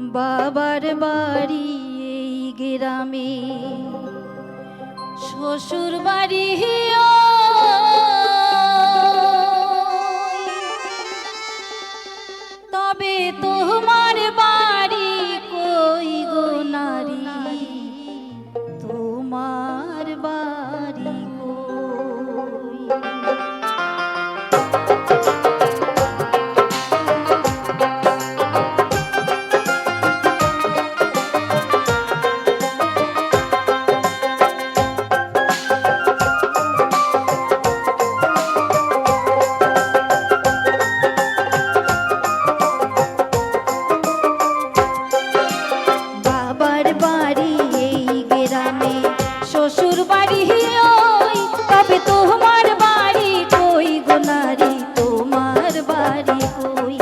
বাবার বাড়ি এই গ্রামে, শ্বশুর বাড়ি তবে তোমার বাড়ি কই গো নারী, তোমার বাড়ি কই? শ্বশুর বাড়ি ওই তবে তোমার বাড়ি কই গো নারী, তোমার বাড়ি কই?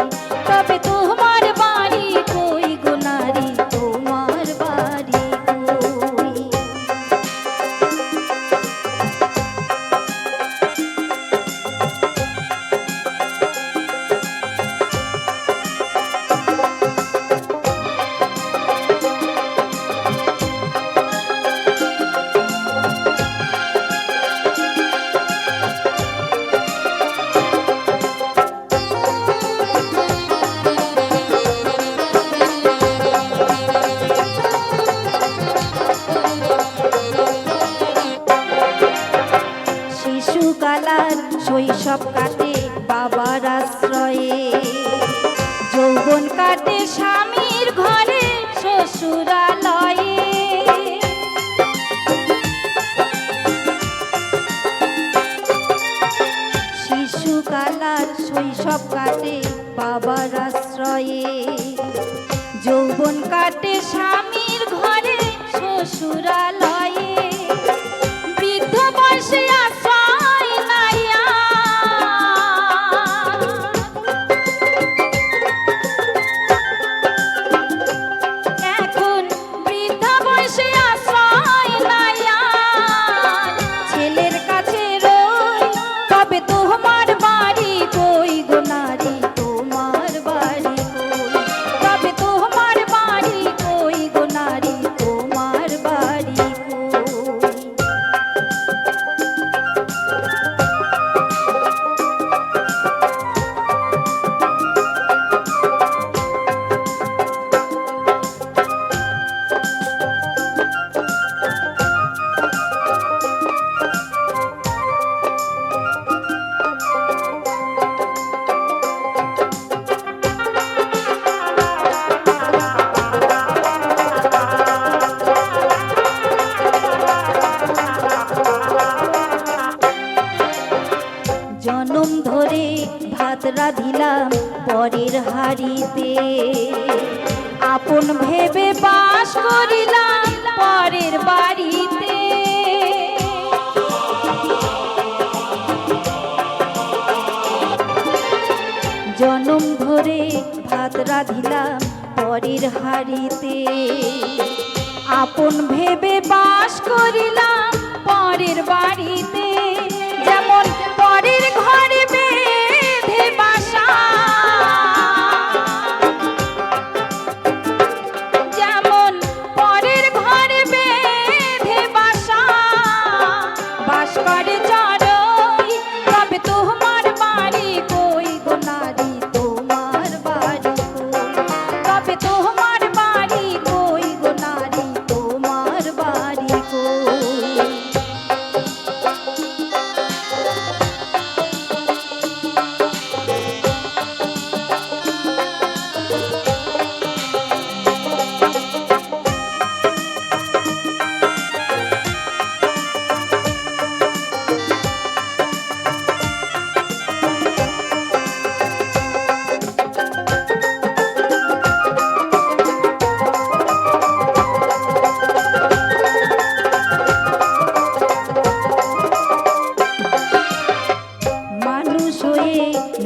তবে তোমার বাড়ি কই গো নারী, তোমার বাড়ি কই? শিশুকালার শৈশব কাটে বাবার আশ্রয়ে, যৌবন কাটে স্বামীর ঘরে শ্বশুরালয়ে। শিশুকালার শৈশব কাটে বাবার আশ্রয়ে, যৌবন কাটে স্বামীর ঘরে শ্বশুরালয়ে। বৃদ্ধ বয়সে আশ্রয় নাইয়া এখন বৃদ্ধ বয়সে আশ্রয় নাইয়া ছেলের কাছে রই, তবে তোমার বাড়ি কই গো নারী, তোমার বাড়ি কই? তবে তোমার বাড়ি কই গো নারী, তোমার বাড়ি কই? জনম ধরে ভাত রাঁধিলাম পরের হাড়িতে, আপন ভেবে বাস করিলাম পরের বাড়িতে। জনম ধরে ভাত রাঁধিলাম পরের হাড়িতে, আপন ভেবে বাস করিলাম পরের বাড়িতে। যেমন পরের ঘরে বেঁধে বাসা, যেমন পরের ঘরে বেঁধে বাসা, বাস করে চড়ই, তবে তোমার বাড়ি কই গো নারী, তোমার বাড়ি কই? তবে তোমার বাড়ি কই গো নারী, তোমার বাড়ি কই?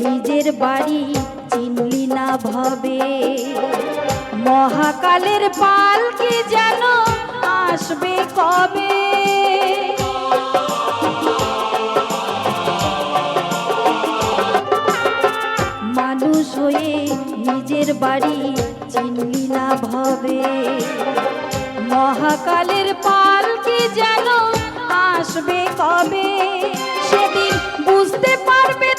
নিজের বাড়ি চিনলি না ভবে, মহাকালের পালকি যেন আসবে কবে। মানুষ হয়ে নিজের বাড়ি চিনলি না ভবে। মহাকালের পালকি যেন আসবে কবে, সেদিন বুঝতে পারবে